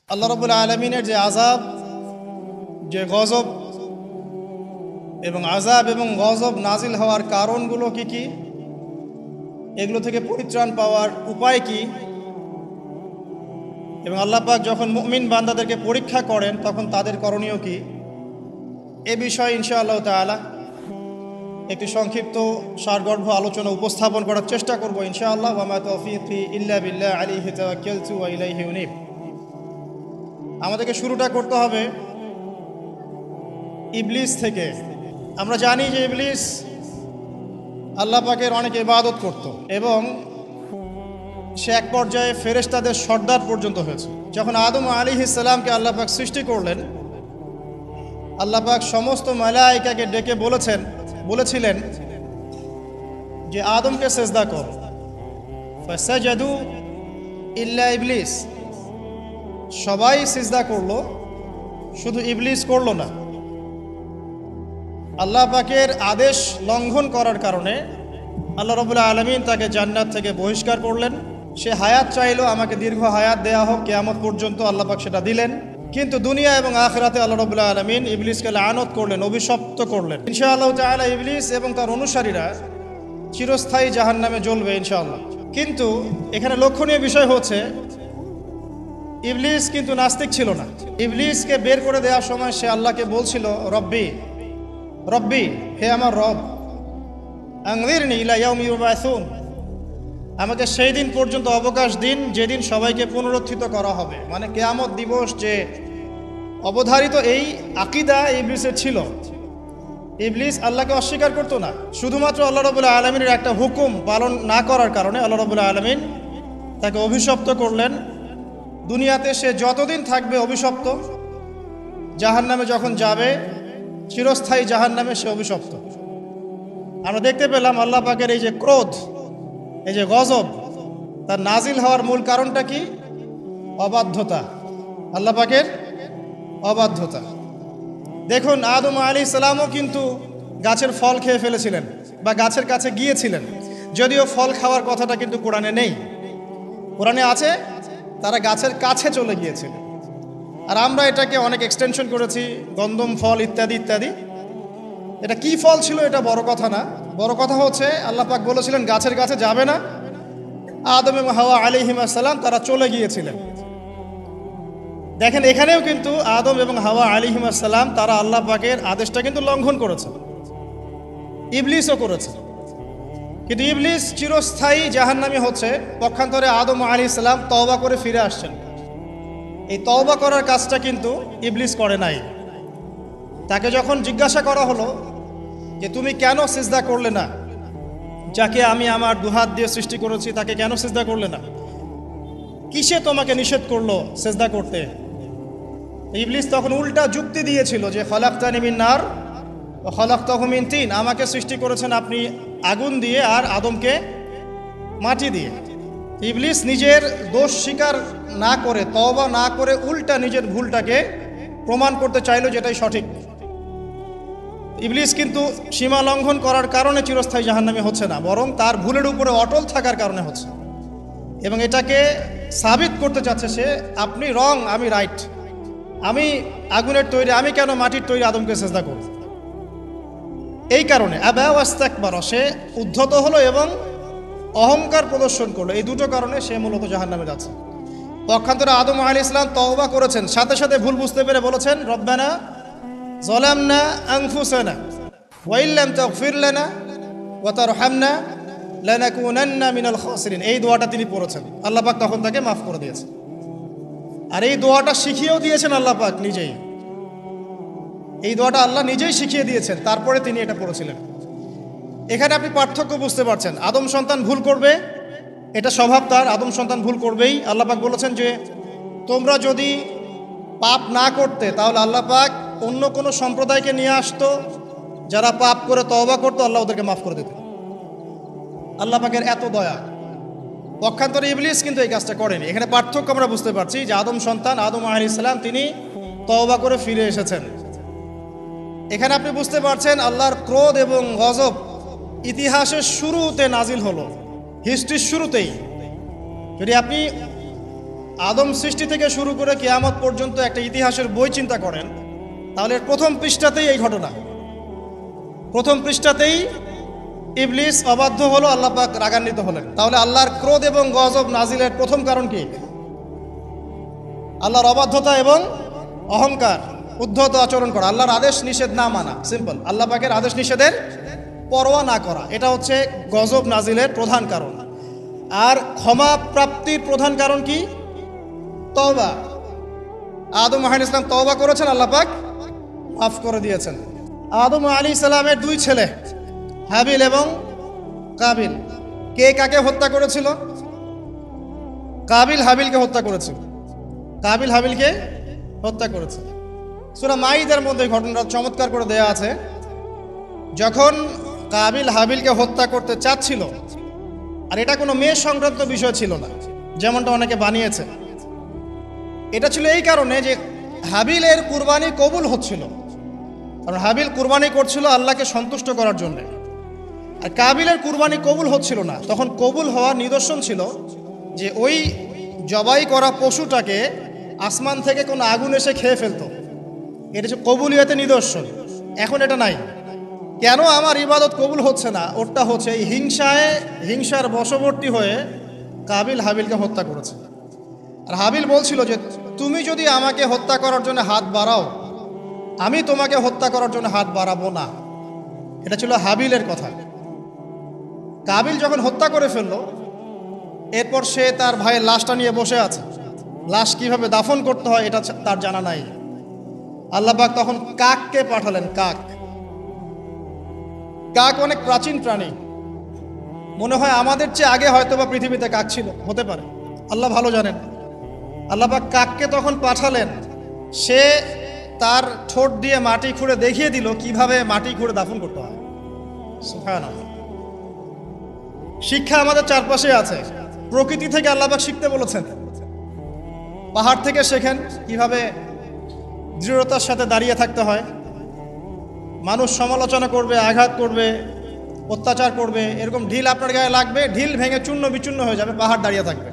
আল্লাহ রাব্বুল আলামিনের যে আযাব, যে গজব এবং আযাব এবং গজব নাজিল হওয়ার কারণগুলো কি কি, এগুলো থেকে পরিত্রাণ পাওয়ার উপায় কি, এবং আল্লাহ পাক যখন মুমিন বান্দাদেরকে পরীক্ষা করেন তখন তাদের করণীয় কি, এ বিষয়ে ইনশাআল্লাহ তাআলা একটি সংক্ষিপ্ত সারগর্ভ আলোচনা উপস্থাপন করার চেষ্টা করব ইনশাআল্লাহ। ওয়া মা তাওফীকি ইল্লা বিল্লাহ আলাইহি তাওয়াক্কালতু ওয়া ইলাইহি উনীব। আমাদেরকে শুরুটা করতে হবে ইবলিস থেকে। আমরা জানি যে ইবলিস আল্লাহ পাকের অনেক ইবাদত করত এবং সে এক পর্যায়ে ফেরেশতাদের সর্দার পর্যন্ত হয়েছে। যখন আদম আলাইহিস সালামকে আল্লাহ পাক সৃষ্টি করলেন, আল্লাহ পাক সমস্ত মালায়েকাকে ডেকে বলেছিলেন যে আদমকে সেজদা কর। ফাসাজাদু ইল্লা ইবলিস, সবাই সিজদা করলো, শুধু ইবলিস করলো না। আল্লাহ পাকের আদেশ লঙ্ঘন করার কারণে আল্লাহ রাব্বুল আলামিন তাকে জান্নাত থেকে বহিষ্কার করলেন। সে হায়াত চাইলো, আমাকে দীর্ঘ হায়াত দেয়া হোক কিয়ামত পর্যন্ত, আল্লাহ পাক সেটা দিলেন। কিন্তু দুনিয়া এবং আখিরাতে আল্লাহ রাব্বুল আলামিন ইবলিসকে লানত করলেন, অভিশপ্ত করলেন। ইনশাআল্লাহ তাআলা ইবলিস এবং তার অনুসারীরা চিরস্থায়ী জাহান্নামে জ্বলবে ইনশাআল্লাহ। কিন্তু এখানে লক্ষণীয় বিষয় হচ্ছে ইবলিস কিন্তু নাস্তিক ছিল না। ইবলিসকে বের করে দেওয়ার সময় সে আল্লাহকে বলছিল, রব্বি রব্বি, হে আমার রব, আনযিরনি ইলা ইয়াউমি ইউবাসুন, আমাকে সেই দিন পর্যন্ত অবকাশ দিন যেদিন সবাইকে পুনরুত্থিত করা হবে। মানে কিয়ামত দিবস যে অবধারিত, এই আকীদা ইবলিসের ছিল। ইবলিস আল্লাহকে অস্বীকার করতো না। শুধুমাত্র আল্লাহ রাব্বুল আলামিনের একটা হুকুম পালন না করার কারণে আল্লাহ রাব্বুল আলামিন তাকে অভিশপ্ত করলেন। দুনিয়াতে সে যতদিন থাকবে অভিশপ্ত, জাহান্নামে যখন যাবে চিরস্থায়ী জাহান্নামে সে অভিশপ্ত। আমরা দেখতে পেলাম আল্লাহ পাকের এই যে ক্রোধ, এই যে গজব, তার নাজিল হওয়ার মূল কারণটা কি? অবাধ্যতা, আল্লাহ পাকের অবাধ্যতা। দেখুন, আদম আলাইহিস সালামও কিন্তু গাছের ফল খেয়ে ফেলেছিলেন বা গাছের কাছে গিয়েছিলেন, যদিও ফল খাওয়ার কথাটা কিন্তু কোরআনে নেই। কোরআনে আছে তারা গাছের কাছে চলে গিয়েছিলেন। আর আমরা এটাকে অনেক এক্সটেনশন করেছি, গন্ধম ফল ইত্যাদি ইত্যাদি। এটা কি ফল ছিল এটা বড় কথা না, বড় কথা হচ্ছে আল্লাহ পাক বলেছিলেন গাছের কাছে যাবে না। আদম এবং হাওয়া আলাইহিস সালাম তারা চলে গিয়েছিলেন। দেখেন, এখানেও কিন্তু আদম এবং হাওয়া আলাইহিস সালাম তারা আল্লাহ পাকের আদেশটা কিন্তু লঙ্ঘন করেছে, ইবলিসও করেছে। কিন্তু ইবলিস চিরস্থায়ী জাহান্নামী হচ্ছে। পক্ষান্তরে আদম আলাইহিস সালাম তওবা করে ফিরে আসছেন। এই তওবা করার কাজটা কিন্তু ইবলিস করে নাই। তাকে যখন জিজ্ঞাসা করা হলো যে তুমি কেন সিজদা করলে না, যাকে আমি আমার দুহাত দিয়ে সৃষ্টি করেছি তাকে কেন সিজদা করলে না, কিসে তোমাকে নিষেধ করলো সিজদা করতে? ইবলিস তখন উল্টা যুক্তি দিয়েছিল যে খলাকতানি মিন নার ওয়া খলাকতাহু মিন তিন, আমাকে সৃষ্টি করেছেন আপনি আগুন দিয়ে আর আদমকে মাটি দিয়ে। ইবলিস নিজের দোষ স্বীকার না করে, তওবা না করে, উল্টা নিজের ভুলটাকে প্রমাণ করতে চাইলো যেটাই সঠিক। ইবলিস কিন্তু সীমা লঙ্ঘন করার কারণে চিরস্থায়ী জাহান্নামী হচ্ছে না, বরং তার ভুলের উপরে অটল থাকার কারণে হচ্ছে। এবং এটাকে সাবিত করতে চাচ্ছে সে, আপনি রং, আমি রাইট, আমি আগুনের তৈরি, আমি কেন মাটির তৈরি আদমকে সিজদা করব? এই কারণে আবা ওয়াস্তাকবারা, সে উদ্ধত হলো এবং অহংকার প্রদর্শন করলো। এই দুটো কারণে সে মূলত জাহান্নামে যাচ্ছে। পক্ষান্তরে আদম আলাইহিস সালাম তওবা করেছেন, সাথে সাথে ভুল বুঝতে পেরে বলেছেন, রব্বানা যালামনা আনফুসানা ওয়া ইল্লাম তাগফির লানা ওয়া তারহামনা লানাকুনান্না মিনাল খাসিরিন। এই দোয়াটা তিনি পড়েছেন, আল্লাহ পাক তখন তাকে মাফ করে দিয়েছেন। আর এই দোয়াটা শিখিয়েও দিয়েছেন আল্লাহ পাক নিজেই। এই দোয়াটা আল্লাহ নিজেই শিখিয়ে দিয়েছেন, তারপরে তিনি এটা পড়েছিলেন। এখানে আপনি পার্থক্য বুঝতে পারছেন। আদম সন্তান ভুল করবে, এটা স্বভাব তার, আদম সন্তান ভুল করবেই। আল্লাহ পাক বলেছেন যে তোমরা যদি পাপ না করতে তাহলে আল্লাহ পাক অন্য কোনো সম্প্রদায়কে নিয়ে আসতো, যারা পাপ করে তওবা করতো, আল্লাহ ওদেরকে মাফ করে দিত। আল্লাহ পাকের এত দয়া। পক্ষান্তরে ইবলিস কিন্তু এই কাজটা করেনি। এখানে পার্থক্য আমরা বুঝতে পারছি যে আদম সন্তান আদম আলাইহিস সালাম তিনি তওবা করে ফিরে এসেছেন। এখানে আপনি বুঝতে পারছেন আল্লাহর ক্রোধ এবং গজব ইতিহাসের শুরুতে নাজিল হলো, হিস্ট্রির শুরুতেই। যদি আপনি আদম সৃষ্টি থেকে শুরু করে কিয়ামত পর্যন্ত একটা ইতিহাসের বই চিন্তা করেন, তাহলে এর প্রথম পৃষ্ঠাতেই এই ঘটনা। প্রথম পৃষ্ঠাতেই ইবলিস অবাধ্য হলো, আল্লাহ পাক রাগান্বিত হলেন। তাহলে আল্লাহর ক্রোধ এবং গজব নাজিলের প্রথম কারণ কি? আল্লাহর অবাধ্যতা এবং অহংকার, উদ্ধত আচরণ করা, আল্লাহর আদেশ নিষেধ না মানা। সিম্পল, আল্লাহ পাকের আদেশ নিষেধের পরোয়া না করা, এটা হচ্ছে গজব নাজিলের প্রধান কারণ। আর ক্ষমা প্রাপ্তির প্রধান কারণ কি? তওবা। আদম আলাইহিস সালাম তওবা করেছেন, আল্লাহ পাক মাফ করে দিয়েছেন। আদম আলাইহিস সালামের দুই ছেলে হাবিল এবং কাবিল, কে কাকে হত্যা করেছিল? কাবিল হাবিলকে হত্যা করেছিল। কাবিল হাবিলকে হত্যা করেছে। সূরা মাইদার মধ্যে ঘটনাটা চমৎকার করে দেয়া আছে। যখন কাবিল হাবিলকে হত্যা করতে চাচ্ছিল, আর এটা কোনো মেয়ে সংক্রান্ত বিষয় ছিল না যেমনটা অনেকে বানিয়েছে, এটা ছিল এই কারণে যে হাবিলের কুরবানি কবুল হচ্ছিল। কারণ হাবিল কুরবানি করছিল আল্লাহকে সন্তুষ্ট করার জন্য, আর কাবিলের কুরবানি কবুল হচ্ছিল না। তখন কবুল হওয়ার নিদর্শন ছিল যে ওই জবাই করা পশুটাকে আসমান থেকে কোনো আগুন এসে খেয়ে ফেলতো। এটা হচ্ছে কবুলিয়তের নিদর্শন। এখন এটা নাই। কেন আমার ইবাদত কবুল হচ্ছে না? ওটা হচ্ছে এই হিংসার বশবর্তী হয়ে কাবিল হাবিলকে হত্যা করেছে। আর হাবিল বলছিল যে তুমি যদি আমাকে হত্যা করার জন্য হাত বাড়াও, আমি তোমাকে হত্যা করার জন্য হাত বাড়াবো না। এটা ছিল হাবিলের কথা। কাবিল যখন হত্যা করে ফেললো, এরপর সে তার ভাইয়ের লাশটা নিয়ে বসে আছে। লাশ কিভাবে দাফন করতে হয় এটা তার জানা নাই। আল্লাহ পাক তখন কাককে পাঠালেন। কাক অনেক প্রাচীন প্রাণী, মনে হয় আমাদের চেয়ে আগে হয়তো বা পৃথিবীতে কাক ছিল, হতে পারে, আল্লাহ ভালো জানেন। আল্লাহ পাক কাককে তখন পাঠালেন। সে তার ঠোঁট দিয়ে মাটি খুঁড়ে দেখিয়ে দিল কিভাবে মাটি খুঁড়ে দাফন করতে হয়। সুবহানাল্লাহ। শিক্ষা আমাদের চারপাশে আছে। প্রকৃতি থেকে আল্লাহ পাক শিখতে বলেছেন। পাহাড় থেকে শেখেন কিভাবে দৃঢ়তার সাথে দাঁড়িয়ে থাকতে হয়। মানুষ সমালোচনা করবে, আঘাত করবে, অত্যাচার করবে, এরকম ঢিল আপনার গায়ে লাগবে, ঢিল ভেঙে চূর্ণ বিচূর্ণ হয়ে যাবে, পাহাড় দাঁড়িয়ে থাকবে।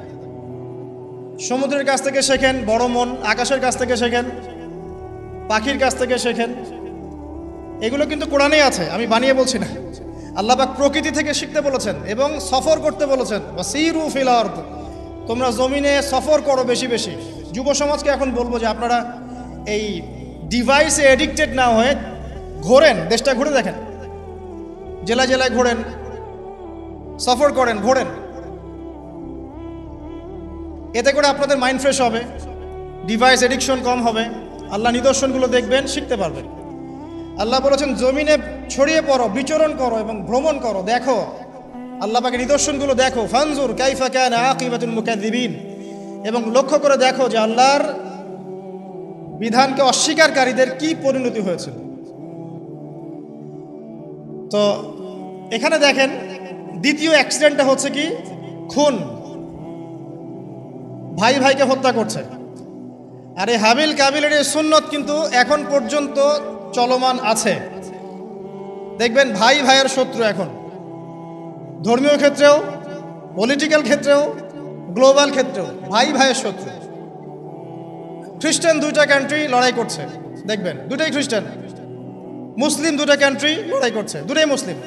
সমুদ্রের কাছ থেকে শেখেন বড় মন, আকাশের কাছ থেকে শেখেন, পাখির কাছ থেকে শেখেন। এগুলো কিন্তু কোরআনেই আছে, আমি বানিয়ে বলছি না। আল্লাহ পাক প্রকৃতি থেকে শিখতে বলেছেন এবং সফর করতে বলেছেন। ওয়াসিরু ফিল আরদ, তোমরা জমিনে সফর করো বেশি বেশি। যুব সমাজকে এখন বলবো যে আপনারা এই ডিভাইসে এডিক্টেড না হয়ে ঘোরেন, দেশটা ঘুরে দেখেন, জেলায় জেলায় ঘোরেন, সফর করেন, ঘোরেন। এতে করে আপনাদের মাইন্ড ফ্রেশ হবে, ডিভাইস এডিকশন কম হবে, আল্লাহ নিদর্শনগুলো দেখবেন, শিখতে পারবেন। আল্লাহ বলেছেন জমিনে ছড়িয়ে পড়ো, বিচরণ করো এবং ভ্রমণ করো, দেখো আল্লাহ পাকের নিদর্শনগুলো দেখো। ফানজুর কাইফা কানা আকিবাতুল মুকাযযিবিন, এবং লক্ষ্য করে দেখো যে আল্লাহর বিধানকে অস্বীকারীদের কি পরিণতি হয়েছিল। তো এখানে দেখেন দ্বিতীয় অ্যাক্সিডেন্টটা হচ্ছে কি? খুন। ভাই ভাইকে হত্যা করছে। আর এই হাবিল কাবিলের এই সুন্নত কিন্তু এখন পর্যন্ত চলমান আছে। দেখবেন ভাই ভাইয়ের শত্রু এখন, ধর্মীয় ক্ষেত্রেও, পলিটিক্যাল ক্ষেত্রেও, গ্লোবাল ক্ষেত্রেও ভাই ভাইয়ের শত্রু। খ্রিস্টান দুইটা কান্ট্রি লড়াই করছে, দেখবেন দুটাই খ্রিস্টান। মুসলিম দুটা কান্ট্রি লড়াই করছে, দুটাই মুসলিম।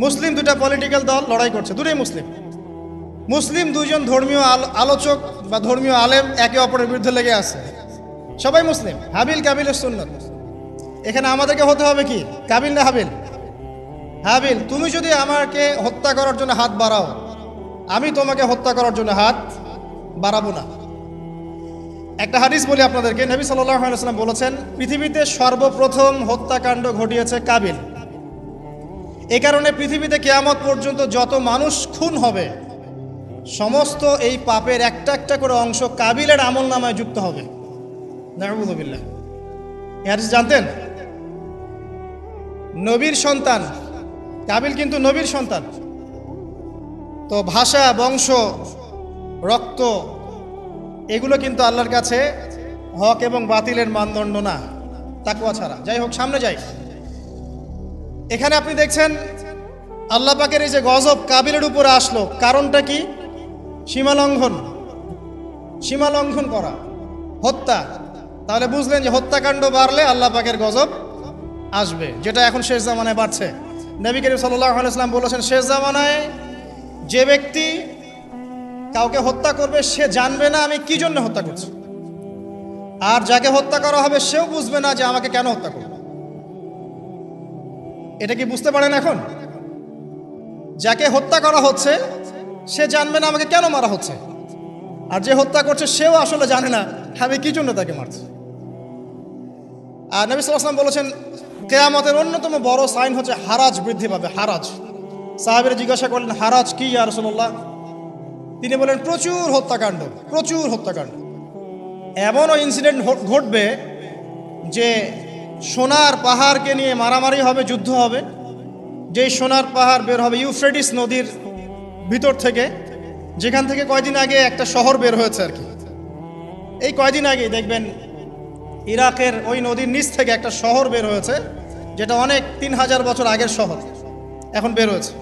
মুসলিম দুটা পলিটিক্যাল দল লড়াই করছে, দুটাই মুসলিম। মুসলিম দুইজন ধর্মীয় আলোচক বা ধর্মীয় আলেম একে অপরের বিরুদ্ধে লেগে আছে, সবাই মুসলিম। হাবিল কাবিলের সুন্নত। এখানে আমাদেরকে হতে হবে কি? কাবিল না হাবিল? হাবিল। তুমি যদি আমাকে হত্যা করার জন্য হাত বাড়াও, আমি তোমাকে হত্যা করার জন্য হাত বাড়াবো না। একটা হাদিস বলি আপনাদেরকে। নবী সাল্লাল্লাহু আলাইহি ওয়াসাল্লাম বলেছেন পৃথিবীতে সর্বপ্রথম হত্যাকাণ্ড ঘটিয়েছে কাবিল। এই কারণে পৃথিবীতে কিয়ামত পর্যন্ত যত মানুষ খুন হবে, সমস্ত এই পাপের একটা একটা করে অংশ কাবিলের আমল নামায় যুক্ত হবে। নাউযুবিল্লাহ। এই হাদিস জানতেন? নবীর সন্তান কাবিল কিন্তু নবীর সন্তান। তো ভাষা, বংশ, রক্ত এগুলো কিন্তু আল্লাহর কাছে হক এবং বাতিলের মানদণ্ড না, তাকওয়া ছাড়া। যাই হোক, সামনে যাই। এখানে আপনি দেখছেন আল্লাহ পাকের এই যে গজব কাবিলের উপরে আসলো, কারণটা কি? সীমালঙ্ঘন। সীমা লঙ্ঘন করা, হত্যা। তাহলে বুঝলেন যে হত্যাকাণ্ড বাড়লে আল্লাহ পাকের গজব আসবে, যেটা এখন শেষ জামানায় বাড়ছে। নবী করিম সাল্লাল্লাহু আলাইহি ওয়াসাল্লাম বলেছেন, শেষ জামানায় যে ব্যক্তি কাউকে হত্যা করবে সে জানবে না আমি কি জন্য হত্যা করছি, আর যাকে হত্যা করা হবে সেও বুঝবে না যে আমাকে কেন হত্যা করবে। এটা কি বুঝতে পারেন? এখন যাকে হত্যা করা হচ্ছে সে জানবে না আমাকে কেন মারা হচ্ছে, আর যে হত্যা করছে সেও আসলে জানে না আমি কি জন্য তাকে মারছি। আর নবী সাল্লাল্লাহু আলাইহি ওয়াসাল্লাম বলেছেন, কিয়ামতের অন্যতম বড় সাইন হচ্ছে হারাজ বৃদ্ধি পাবে। হারাজ। সাহাবীরা জিজ্ঞাসা করলেন, হারাজ কি ইয়া রাসূলুল্লাহ? তিনি বলেন, প্রচুর হত্যাকাণ্ড, প্রচুর হত্যাকাণ্ড। এমনও ইনসিডেন্ট ঘটবে যে সোনার পাহাড়কে নিয়ে মারামারি হবে, যুদ্ধ হবে। যেই সোনার পাহাড় বের হবে ইউফ্রেটিস নদীর ভিতর থেকে, যেখান থেকে কয়দিন আগে একটা শহর বের হয়েছে আর কি। এই কয়দিন আগে দেখবেন ইরাকের ওই নদীর নিচ থেকে একটা শহর বের হয়েছে, যেটা অনেক 3000 বছর আগের শহর এখন বের হয়েছে।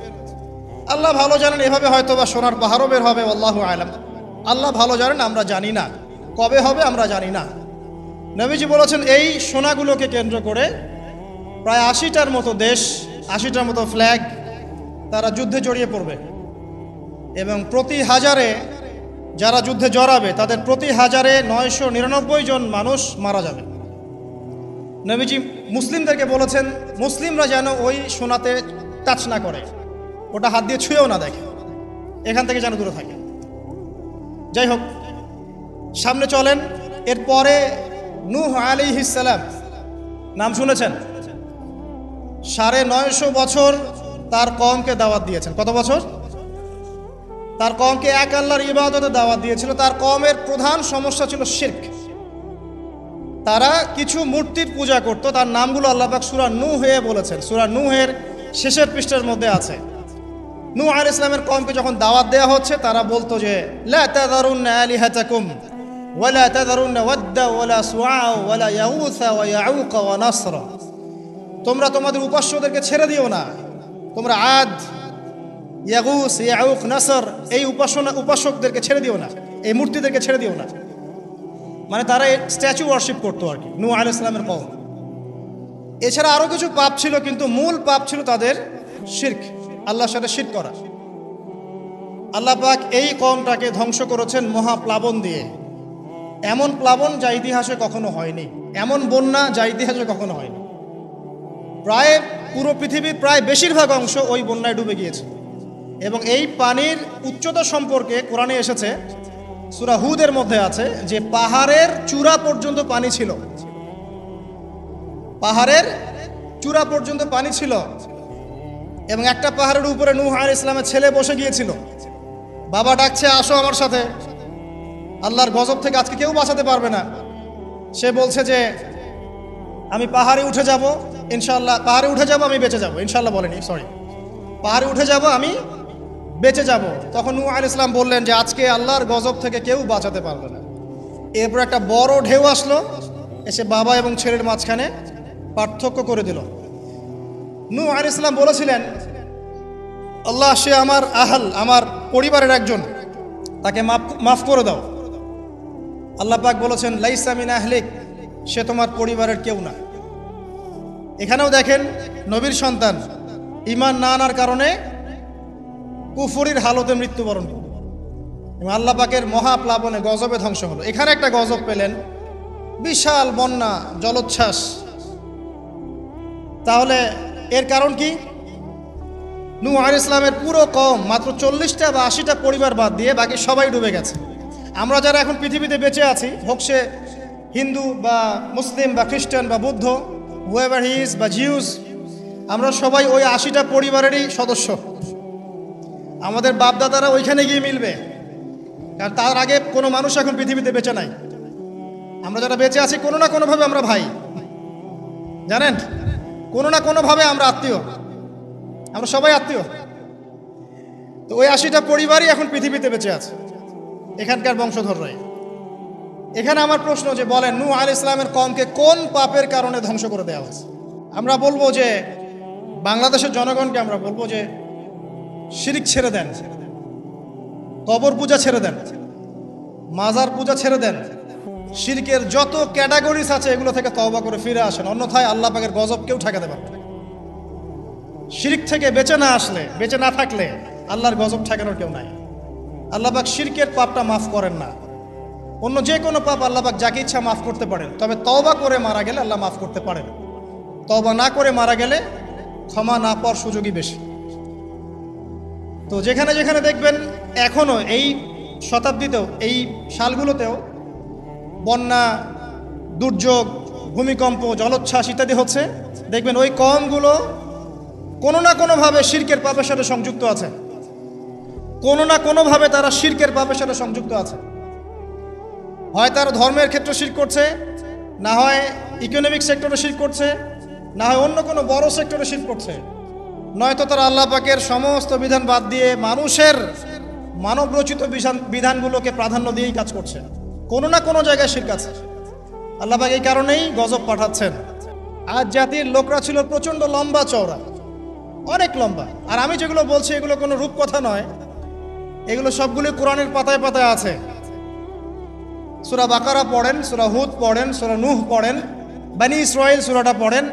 আল্লাহ ভালো জানেন, এভাবে হয়তো বা সোনার পাহাড়ও বের হবে, আল্লাহু আলাম। আল্লাহ ভালো জানেন, আমরা জানি না কবে হবে, আমরা জানি না। নবীজি বলেছেন, এই সোনাগুলোকে কেন্দ্র করে প্রায় 80টার মতো দেশ, 80টার মতো ফ্ল্যাগ তারা যুদ্ধে জড়িয়ে পড়বে, এবং প্রতি হাজারে যারা যুদ্ধে জড়াবে তাদের প্রতি হাজারে 999 জন মানুষ মারা যাবে। নবীজি মুসলিমদেরকে বলেছেন, মুসলিমরা যেন ওই সোনাতে টাচ না করে, ওটা হাত দিয়ে ছুঁয়েও না দেখে, এখান থেকে যেন দূরে থাকে। যাই হোক, সামনে চলেন। এরপরে নূহ আলাইহিস সালাম, নাম শুনেছেন? 950 বছর তার কওমকে দাওয়াত দিয়েছেন। কত বছর? তার কওমকে এক আল্লাহর ইবাদতে দাওয়াত দিয়েছিল। তার কওমের প্রধান সমস্যা ছিল শিরক। তারা কিছু মূর্তির পূজা করত। তার নামগুলো আল্লাহ পাক সূরা নূহে বলেছেন। সূরা নূহের শেষের পৃষ্ঠার মধ্যে আছে। নূহ আলাইহিস সালামের কওমকে যখন দাওয়াত দেওয়া হচ্ছে, তারা বলতো যে লা তাযারুন্না আলিহাতাকুম ওয়ালা তাযারুন্না ওয়াদ্দা ওয়ালা সুআ ওয়ালা ইয়াউসা ওয়া ইয়াউক ওয়া নাসরা। তোমরা তোমাদের উপাস্যদেরকে ছেড়ে দিও না। তোমরা আদ, ইয়াগুস, ইয়াউক, নাসর এই উপাসকদেরকে ছেড়ে দিও না, এই মূর্তিদেরকে ছেড়ে দিও না। মানে তারা স্ট্যাচু ওয়ার্শিপ করতো আর কি, নূহ আলাইহিস সালামের কওম। এছাড়া আরও কিছু পাপ ছিল, কিন্তু মূল পাপ ছিল তাদের শিরক, আল্লাহর সাথে শিরক করা। আল্লাহ পাক এই কওমটাকে ধ্বংস করেছেন মহাপ্লাবন দিয়ে। এমন প্লাবন যা ইতিহাসে কখনো হয়নি, এমন বন্যা যা ইতিহাসে কখনো হয়নি। প্রায় পুরো পৃথিবীর প্রায় বেশিরভাগ অংশ ওই বন্যায় ডুবে গিয়েছে। এবং এই পানির উচ্চতা সম্পর্কে কোরআনে এসেছে, সূরা হুদের মধ্যে আছে যে পাহাড়ের চূড়া পর্যন্ত পানি ছিল। পাহাড়ের চূড়া পর্যন্ত পানি ছিল, এবং একটা পাহাড়ের উপরে নূহ আলাইহিস সালামের ছেলে বসে গিয়েছিল। বাবা ডাকছে, আসো আমার সাথে, আল্লাহর গজব থেকে আজকে কেউ বাঁচাতে পারবে না। সে বলছে যে আমি পাহাড়ে উঠে যাব, ইনশাআল্লাহ পাহাড়ে উঠে যাব, আমি বেঁচে যাব। ইনশাআল্লাহ বলেনি, সরি, পাহাড়ে উঠে যাব, আমি বেঁচে যাব। তখন নূহ আলাইহিস সালাম বললেন যে আজকে আল্লাহর গজব থেকে কেউ বাঁচাতে পারবে না। এরপর একটা বড় ঢেউ আসলো, এসে বাবা এবং ছেলের মাঝখানে পার্থক্য করে দিল। নূহ আলাইহিস সালাম বলেছিলেন, আল্লাহ, সে আমার আহল, আমার পরিবারের একজন, তাকে মাফ করে দাও। আল্লাহ পাক বলেছেন, লাইসা মিন আহলিক, সে তোমার পরিবারের কেউ না। এখানেও দেখেন, নবীর সন্তান ঈমান না আনার কারণে কুফরির হালতে মৃত্যুবরণ করল, এবং আল্লাহ পাকের মহাপ্লাবনে গজবে ধ্বংস হলো। এখানে একটা গজব পেলেন, বিশাল বন্যা, জলোচ্ছ্বাস। তাহলে এর কারণ কি? নূহ আলাইহিস সালামের পুরো কওম, মাত্র 40টা বা 80টা পরিবার বাদ দিয়ে বাকি সবাই ডুবে গেছে। আমরা যারা এখন পৃথিবীতে বেঁচে আছি, হোক সে হিন্দু বা মুসলিম বা খ্রিস্টান বা বৌদ্ধ, হুয়েভার হি ইজ বা জিউস, আমরা সবাই ওই 80টা পরিবারেরই সদস্য। আমাদের বাপদাদারা ওইখানে গিয়ে মিলবে, কারণ তার আগে কোনো মানুষ এখন পৃথিবীতে বেঁচে নাই। আমরা যারা বেঁচে আছি, কোনো না কোনোভাবে আমরা ভাই, জানেন, কোনো না কোনোভাবে আমরা আত্মীয়, আমরা সবাই আত্মীয়। তো ওই 80টা পরিবারই এখন পৃথিবীতে বেঁচে আছে, এখানকার বংশধররাই। এখানে আমার প্রশ্ন, যে বলেন নূহ আলাইহিস সালামের কওমকে কোন পাপের কারণে ধ্বংস করে দেওয়া হয়েছে? আমরা বলবো যে বাংলাদেশের জনগণকে আমরা বলবো যে শিরক ছেড়ে দেন, কবর পূজা ছেড়ে দেন। মাজার পূজা ছেড়ে দেন, শিরকের যত ক্যাটাগরিজ আছে এগুলো থেকে তওবা করে ফিরে আসেন, অন্যথায় আল্লাহ পাকের গজব কেউ ঠেকাতে পারবে না। শিরক থেকে বেঁচে না আসলে, বেঁচে না থাকলে আল্লাহর গজব ঠেকানোর কেউ নাই। আল্লাহ পাক শিরকের পাপটা মাফ করেন না, অন্য যে কোনো পাপ আল্লাহ পাক যাকে ইচ্ছা মাফ করতে পারেন, তবে তওবা করে মারা গেলে আল্লাহ মাফ করতে পারেন। তওবা না করে মারা গেলে ক্ষমা না পাওয়ার সুযোগই বেশি। তো যেখানে যেখানে দেখবেন এখনও এই শতাব্দীতেও, এই সালগুলোতেও বন্যা, দুর্যোগ, ভূমিকম্প, জলোচ্ছ্বাস ইত্যাদি হচ্ছে, দেখবেন ওই কওমগুলো কোনো না কোনোভাবে শিরকের পাপের সাথে সংযুক্ত আছে, কোনো না কোনোভাবে তারা শিরকের পাপের সাথে সংযুক্ত আছে। হয় তারা ধর্মের ক্ষেত্রে শিরক করছে, না হয় ইকোনমিক সেক্টরে শিরক করছে, না হয় অন্য কোনো বড় সেক্টরে শিরক করছে, নয়তো তারা আল্লাহ পাকের সমস্ত বিধান বাদ দিয়ে মানুষের মানবরচিত বিধানগুলোকে প্রাধান্য দিয়েই কাজ করছে। কোনো না কোনো জায়গায় শিরক আছে। আল্লাহ পাক এই কারণেই গজব পাঠাচ্ছেন। আজ জাতির লোকরা ছিল প্রচণ্ড লম্বা চওড়া, অনেক লম্বা। আর আমি যেগুলো বলছি এগুলো কোনো রূপকথা নয়, এগুলো সবগুলো কোরআনের পাতায় পাতায় আছে। সূরা বাকারা পড়েন, সূরা হুদ পড়েন, সূরা নূহ পড়েন, বনী ইসরাঈল সূরাটা পড়েন,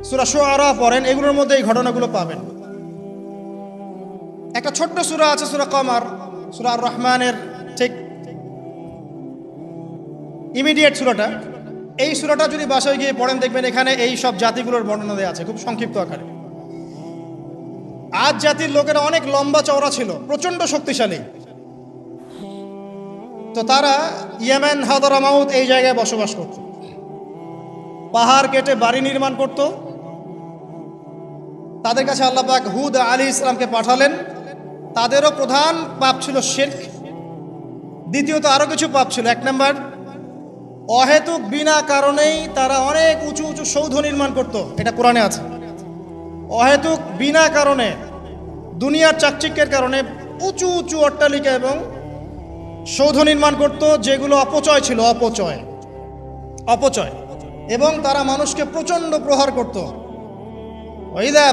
সূরা শুআরা পড়েন, এগুলোর মধ্যে এই ঘটনাগুলো পাবেন। একটা ছোট্ট সূরা আছে সূরা কমার, সূরা আর রহমানের ঠিক ইমিডিয়েট সূরাটা। এই সূরাটা যদি বাসায় গিয়ে পড়েন দেখবেন এখানে এই সব জাতিগুলোর বর্ণনা দেওয়া আছে খুব সংক্ষিপ্ত আকারে। আজ জাতির লোকেরা অনেক লম্বা চওড়া ছিল, প্রচণ্ড শক্তিশালী। তো তারা ইয়েমেন, হাদরামাউত এই জায়গায় বসবাস করত, পাহাড় কেটে বাড়ি নির্মাণ করত। তাদের কাছে আল্লাহ পাক হুদ আলাইহিস সালামকে পাঠালেন। তাদেরও প্রধান পাপ ছিল শিরক, দ্বিতীয়ত আরও কিছু পাপ ছিল। এক নম্বর, অহেতুক বিনা কারণেই তারা অনেক উঁচু উঁচু সৌধ নির্মাণ করত, এটা কোরআনে আছে। অহেতুক বিনা কারণে, দুনিয়ার চাকচিক্যের কারণে উঁচু উঁচু অট্টালিকা এবং সৌধ নির্মাণ করত, যেগুলো অপচয় ছিল, অপচয়। এবং তারা মানুষকে প্রচণ্ড প্রহার করত। ওয়াইদা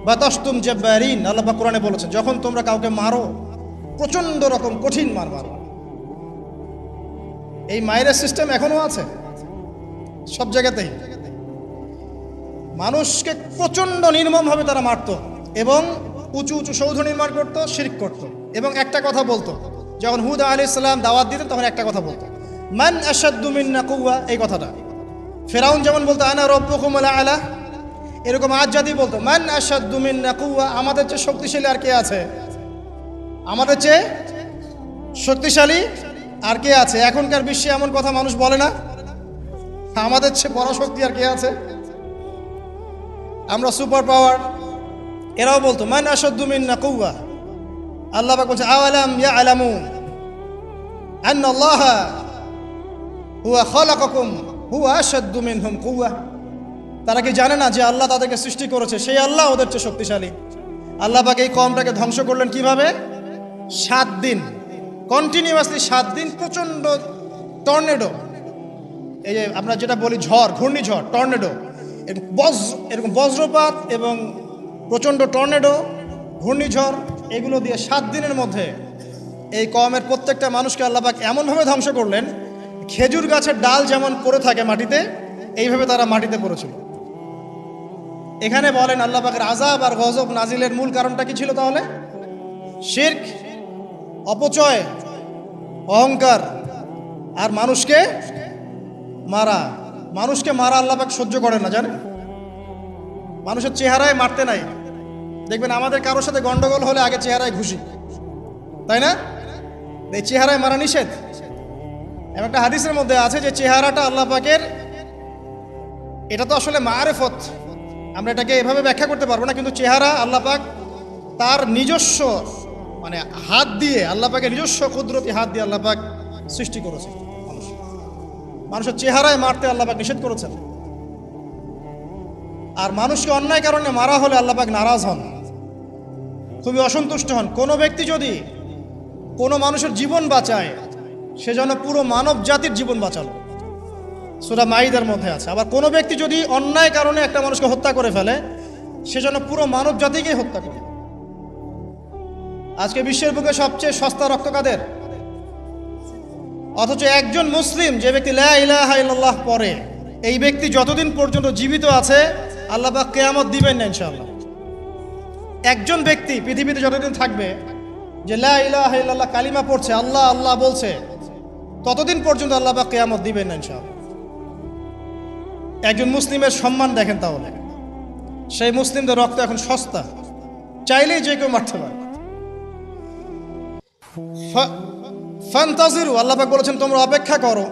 বাতাসতুম জাব্বারিন, আল্লাহ পাক কোরআনে বলেছেন, যখন তোমরা কাউকে মারো প্রচণ্ড রকম কঠিন মার মারো। এই মায়ের সিস্টেম এখনো আছে সব জায়গাতেই। মানুষকে প্রচণ্ড নির্মমভাবে তারা মারত এবং উঁচু উঁচু সৌধ নির্মাণ করত, শিরক করত। এবং একটা কথা বলতো, যখন হুদ আলাইহিস সালাম দাওয়াত দিতেন তখন একটা কথা বলতো, মান আশাদ্দু মিন্না কুওয়া। এই কথাটা ফেরাউন যেমন বলতো আনা রাব্বুকুমুল আ'লা, এরকম আজ জাতি বলতো মান আশাদ্দু মিন্না কুওয়া, আমাদের চেয়ে শক্তিশালী আর কে আছে, আমাদের চেয়ে শক্তিশালী আর কে আছে। এখনকার বিশ্বে এমন কথা মানুষ বলে না, আমাদের চেয়ে বড় শক্তি আর কে আছে, আমরা সুপার পাওয়ার। এরাও বলতো মান আশাদ্দু মিন্না কুওয়া। আল্লাহ পাক বলছে আওয়ালাম ইয়ালামু আন্নাল্লাহা হুয়া খালাকাকুম হুয়া আশাদ্দু মিনহুম কুওয়া। তারা কি জানে না যে আল্লাহ তাদেরকে সৃষ্টি করেছে, সেই আল্লাহ ওদের চেয়ে শক্তিশালী। আল্লাহ পাক এই কওমটাকে ধ্বংস করলেন কিভাবে? 7 দিন কন্টিনিউয়াসলি, 7 দিন প্রচণ্ড টর্নেডো, এই যে আমরা যেটা বলি ঝড়, ঘূর্ণিঝড়, টর্নেডো, এরকম বজ্রপাত এবং প্রচণ্ড টর্নেডো, ঘূর্ণিঝড়, এগুলো দিয়ে 7 দিনের মধ্যে এই কওমের প্রত্যেকটা মানুষকে আল্লাহ পাক এমনভাবে ধ্বংস করলেন, খেজুর গাছের ডাল যেমন পড়ে থাকে মাটিতে, এইভাবে তারা মাটিতে পড়েছিল। এখানে বলেন আল্লাহ পাকের আযাব আর গজব নাজিলের মূল কারণটা কি ছিল তাহলে? শিরক, অপচয়, অহংকার আর মানুষকে মারা। মানুষকে মারা আল্লাহ পাক সহ্য করেন না, জানেন? মানুষের চেহারায় মারতে নাই। দেখবেন আমাদের কারোর সাথে গন্ডগোল হলে আগে চেহারায় ঘুষি, তাই না? এই চেহারায় মারা নিষেধ। একটা হাদিসের মধ্যে আছে যে চেহারাটা আল্লাহ পাকের, এটা তো আসলে মারেফত, আমরা এটাকে এভাবে ব্যাখ্যা করতে পারবো না, কিন্তু চেহারা আল্লাহ পাক তার নিজস্ব মানে হাত দিয়ে, আল্লাহ পাকের নিজস্ব কুদরতি হাত দিয়ে আল্লাহ পাক সৃষ্টি করেছে। মানুষের চেহারায় মারতে আল্লাহ পাক নিষেধ করেছেন। আর মানুষকে অন্যায় কারণে মারা হলে আল্লাহ পাক নারাজ হন, খুবই অসন্তুষ্ট হন। কোনো ব্যক্তি যদি কোনো মানুষের জীবন বাঁচায়, সে যেন পুরো মানব জাতির জীবন বাঁচালো, সূরা মাইদার মধ্যে আছে। আবার কোনো ব্যক্তি যদি অন্যায় কারণে একটা মানুষকে হত্যা করে ফেলে, সে যেন পুরো মানব জাতিকেই হত্যা করে। আজকে বিশ্বের বুকে সবচেয়ে সস্তা রক্ত কাদের? অথচ একজন মুসলিম যে ব্যক্তি লা ইলাহা ইল্লাল্লাহ পড়ে, এই ব্যক্তি যতদিন পর্যন্ত জীবিত আছে আল্লাহ পাক কিয়ামত দিবেন না ইনশাআল্লাহ। একজন ব্যক্তি পৃথিবীতে যতদিন থাকবে যে লা ইলাহা ইল্লাল্লাহ কালিমা পড়ছে, আল্লাহ আল্লাহ বলছে, ততদিন পর্যন্ত আল্লাহ পাক কিয়ামত দিবেন না ইনশাআল্লাহ। একজন মুসলিমের সম্মান দেখেন তাহলে, সেই মুসলিমদের রক্ত এখন সস্তা, চাইলেই যে কেউ মারতে পারে। ফান্তাজিরু, আল্লাহ পাক বলেছেন তোমরা অপেক্ষা করো,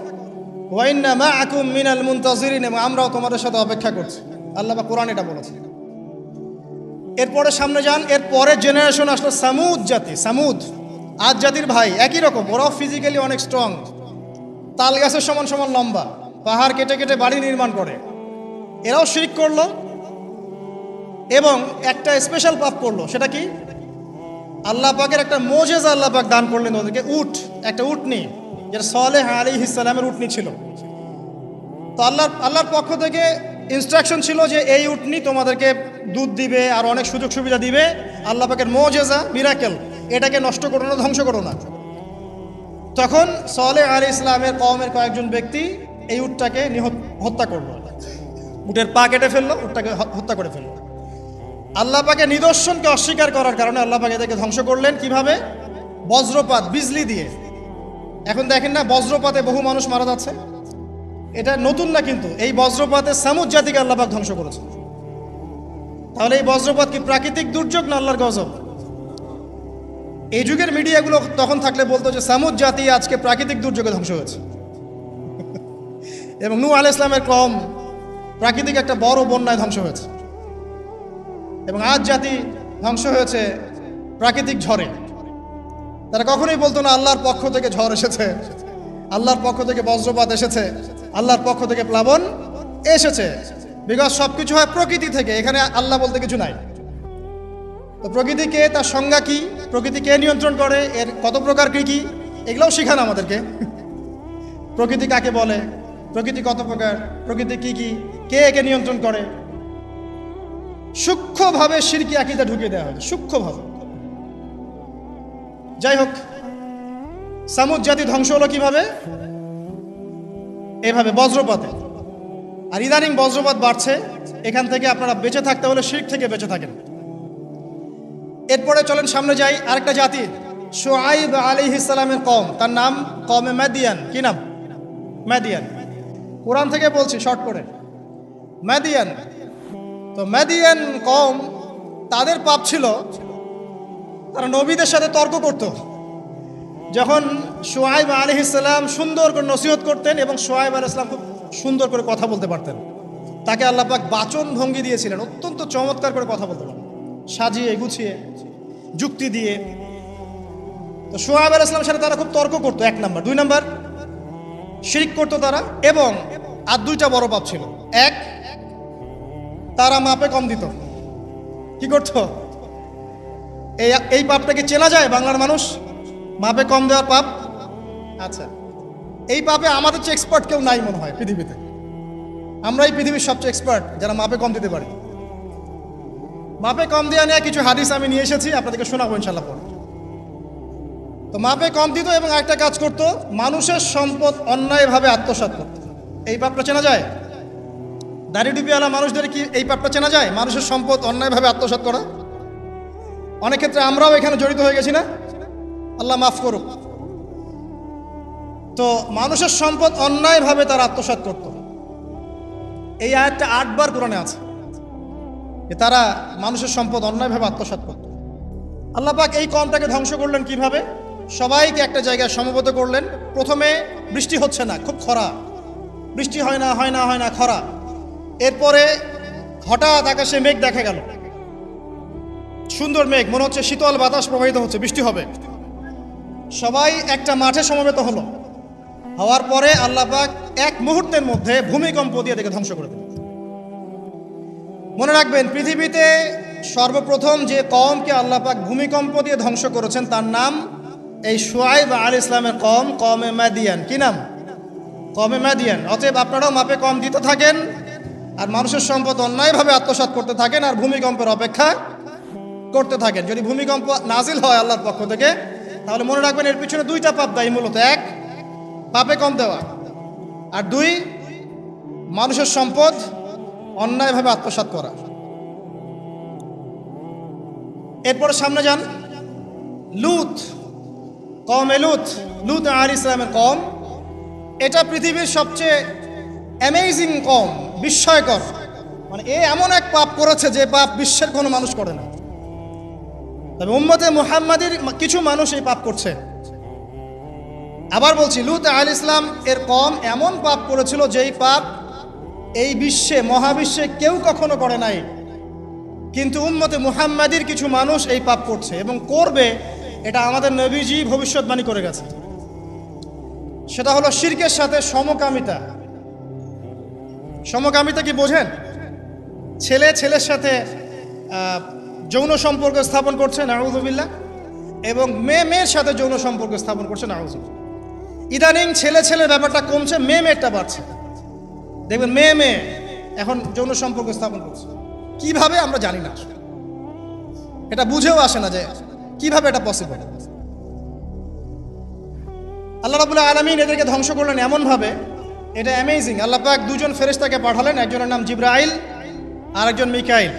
ওয়া ইন্না মাআকুম মিনাল মুনতাজিরিন, এবং আমরাও তোমাদের সাথে অপেক্ষা করছি। আল্লাহ পাক কোরআন এটা বলেছে। এরপরে সামনে যান, এর পরের জেনারেশন আসলো সামুদ জাতি। সামুদ আদ জাতির ভাই, একই রকম, ওরাও ফিজিক্যালি অনেক স্ট্রং, তাল গাছের সমান সমান লম্বা, পাহাড় কেটে কেটে বাড়ি নির্মাণ করে। এরাও শিরক করলো এবং একটা স্পেশাল পাপ করলো। সেটা কি? আল্লাহ পাকের একটা মোজেজা আল্লাহ পাক দান করলেন ওদেরকে, উট, একটা উটনি, যেটা সালেহ আলাইহিস সালামের উটনি ছিল। তো আল্লাহর পক্ষ থেকে ইনস্ট্রাকশন ছিল যে এই উটনি তোমাদেরকে দুধ দিবে আর অনেক সুযোগ সুবিধা দিবে। আল্লাহ পাকের মোজেজা, মিরাকেল, এটাকে নষ্ট করো না, ধ্বংস করো না। তখন সালেহ আলাইহিস সালামের কওমের কয়েকজন ব্যক্তি এই উটটাকে হত্যা করলো, উটের পা কেটে ফেললো, উটটাকে হত্যা করে ফেললো। আল্লাহ পাকের নিদর্শনকে অস্বীকার করার কারণে আল্লাহ পাক এদেরকে ধ্বংস করলেন। কিভাবে? বজ্রপাত, বিজলি দিয়ে। এখন দেখেন না, বজ্রপাতে বহু মানুষ মারা যাচ্ছে, এটা নতুন না, কিন্তু এই বজ্রপাতে সামুদ জাতিকে আল্লাহ পাক ধ্বংস করেছে। তাহলে এই বজ্রপাত কি প্রাকৃতিক দুর্যোগ না আল্লাহর গজব? এই যুগের মিডিয়াগুলো তখন থাকলে বলতো যে সামুদ জাতি আজকে প্রাকৃতিক দুর্যোগে ধ্বংস হয়েছে এবং নূহ আলাইহিস সালামের কওম প্রাকৃতিক একটা বড় বন্যায় ধ্বংস হয়েছে, এবং আজ জাতি ধ্বংস হয়েছে প্রাকৃতিক ঝড়ে। তারা কখনোই বলতো না আল্লাহর পক্ষ থেকে ঝড় এসেছে, আল্লাহর পক্ষ থেকে বজ্রপাত এসেছে, আল্লাহর পক্ষ থেকে প্লাবন এসেছে। বিকজ সব কিছু হয় প্রকৃতি থেকে, এখানে আল্লাহ বলতে কিছু নাই। তো প্রকৃতিকে, তার সংজ্ঞা কি, প্রকৃতি কে নিয়ন্ত্রণ করে, এর কত প্রকার কি কি, এগুলোও শিখান আমাদেরকে। প্রকৃতি কাকে বলে, প্রকৃতি কত প্রকার, প্রকৃতি কি কি, কে একে নিয়ন্ত্রণ করে, সূক্ষ্মভাবে শিরকি আকীদা ঢুকিয়ে দেওয়া হয়েছে, সূক্ষ্মভাবে। যাই হোক, সামুদ জাতি ধ্বংস হলো কিভাবে? এভাবে, বজ্রপাতে। আর ইদানিং বজ্রপাত বাড়ছে। এখান থেকে আপনারা বেঁচে থাকতে হলে শিরক থেকে বেঁচে থাকেন। এরপরে চলেন সামনে যাই, আরেকটা জাতি, শুআইব আলাইহিস সালামের কওম, তার নাম কওমে মাদিয়ান। কি নাম? মাদিয়ান। কোরআন থেকে বলছি শর্ট করে, মাদিয়ান। তো মাদিয়ান কওম, তাদের পাপ ছিল তারা নবীদের সাথে তর্ক করত। যখন শুআইব আলাইহিস সালাম সুন্দর করে নসিহত করতেন, এবং শুআইব আলাইহিস সালাম খুব সুন্দর করে কথা বলতে পারতেন, তাকে আল্লাহ পাক বাচন ভঙ্গি দিয়েছিলেন, অত্যন্ত চমৎকার করে কথা বলতে পারতেন, সাজিয়ে গুছিয়ে যুক্তি দিয়ে। তো শুআইব আলাইহিস সালামের সাথে তারা খুব তর্ক করতো, এক নাম্বার। দুই নাম্বার, শিরক করতো তারা। এবং আর দুইটা বড় পাপ ছিল। এক, তারা মাপে কম দিত। কি করতো? এই পাপটা কি চেনা যায় বাংলার মানুষ? মাপে কম দেওয়ার পাপ। আচ্ছা, এই পাপে আমাদের চেয়ে এক্সপার্ট কেউ নাই মনে হয় পৃথিবীতে। আমরাই পৃথিবীর সবচেয়ে এক্সপার্ট যারা মাপে কম দিতে পারি। মাপে কম দেওয়া নিয়ে কিছু হাদিস আমি নিয়ে এসেছি, আপনাদেরকে শোনাবো ইনশাল্লাহ পরে। তো মাপে কম দিত এবং একটা কাজ করতো, মানুষের সম্পদ অন্যায়ভাবে আত্মসাৎ করত। এই পাপটা চেনা যায়? দাড়ি টুপিওয়ালা মানুষদের কি এই পাপটা চেনা যায়? মানুষের সম্পদ অন্যায়ভাবে আত্মসাৎ করা। অনেক ক্ষেত্রে আমরাও এখানে জড়িত হয়ে গেছি না? আল্লাহ মাফ করুক। তো মানুষের সম্পদ অন্যায়ভাবে তারা আত্মসাৎ করত। এই আয়াতটা 8 বার কোরআনে আছে যে তারা মানুষের সম্পদ অন্যায়ভাবে আত্মসাৎ করত। আল্লাহ পাক এই কওমটাকে ধ্বংস করলেন কিভাবে? সবাইকে একটা জায়গায় সমবেত করলেন। প্রথমে বৃষ্টি হচ্ছে না, খুব খরা, বৃষ্টি হয় না হয় না হয় না, খরা। এরপরে হঠাৎ আকাশে মেঘ দেখা গেল, সুন্দর মেঘ, মনে হচ্ছে শীতল বাতাস প্রবাহিত হচ্ছে, বৃষ্টি হবে। সবাই একটা মাঠে সমবেত হলো। হওয়ার পরে আল্লাহ পাক এক মুহূর্তের মধ্যে ভূমিকম্প দিয়ে এদেরকে ধ্বংস করে দিলেন। মনে রাখবেন, পৃথিবীতে সর্বপ্রথম যে কওমকে আল্লাহ পাক ভূমিকম্প দিয়ে ধ্বংস করেছেন তার নাম এই শুআইব আলাইহিস সালামের কওম, কওমে মাদিয়ান। কি নাম? কওমে মাদিয়ান। অতএব আপনারাও মাপে কম দিতে থাকেন, আর মানুষের সম্পদ অন্যায়ভাবে আত্মসাৎ করতে থাকেন, আর ভূমিকম্পের অপেক্ষা করতে থাকেন। যদি ভূমিকম্প নাজিল হয় আল্লাহর পক্ষ থেকে, তাহলে মনে রাখবেন এর পিছনে দুইটা পাপ দায়ী মূলত। এক, পাপে কম দেওয়া, আর 2 মানুষের সম্পদ অন্যায়ভাবে আত্মসাৎ করা। এরপরে সামনে যান, লুত, কওমে লুত আলাইহিস সালামের কওম। এটা পৃথিবীর সবচেয়ে অ্যামেজিং কওম, বিস্ময়কর। মানে এমন এক পাপ করেছে যে পাপ বিশ্বের কোনো মানুষ করে না। তবে উম্মতে মুহাম্মাদির কিছু মানুষ এই পাপ করছে। আবার বলছি, লুত আলাইহিস সালাম এর কওম এমন পাপ করেছিল যেই পাপ এই বিশ্বে, মহাবিশ্বে কেউ কখনো করে নাই। কিন্তু উম্মতে মুহাম্মাদির কিছু মানুষ এই পাপ করছে এবং করবে, এটা আমাদের নবীজি ভবিষ্যৎবাণী করে গেছে। সেটা হলো শিরকের সাথে সমকামিতা। সমকামিতা কি বোঝেন? ছেলে ছেলের সাথে যৌন সম্পর্ক স্থাপন করছে, নাউযুবিল্লাহ, এবং মেয়ে মেয়ের সাথে যৌন সম্পর্ক স্থাপন করছে, নাউযুবিল্লাহ। ইদানিং ছেলে ছেলের ব্যাপারটা কমছে, মেয়ে মেয়েরটা বাড়ছে। দেখবেন মেয়ে মেয়ে এখন যৌন সম্পর্ক স্থাপন করছে। কিভাবে আমরা জানি না, এটা বুঝেও আসে না যে কিভাবে এটা পসিবল। আল্লাহ রাব্বুল আলামিন এদেরকে ধ্বংস করলেন এমনভাবে, এটা অ্যামেজিং। আল্লাহ পাক 2 ফেরেশতাকে পাঠালেন, একজনের নাম জিবরাইল আর একজন মিকাইল।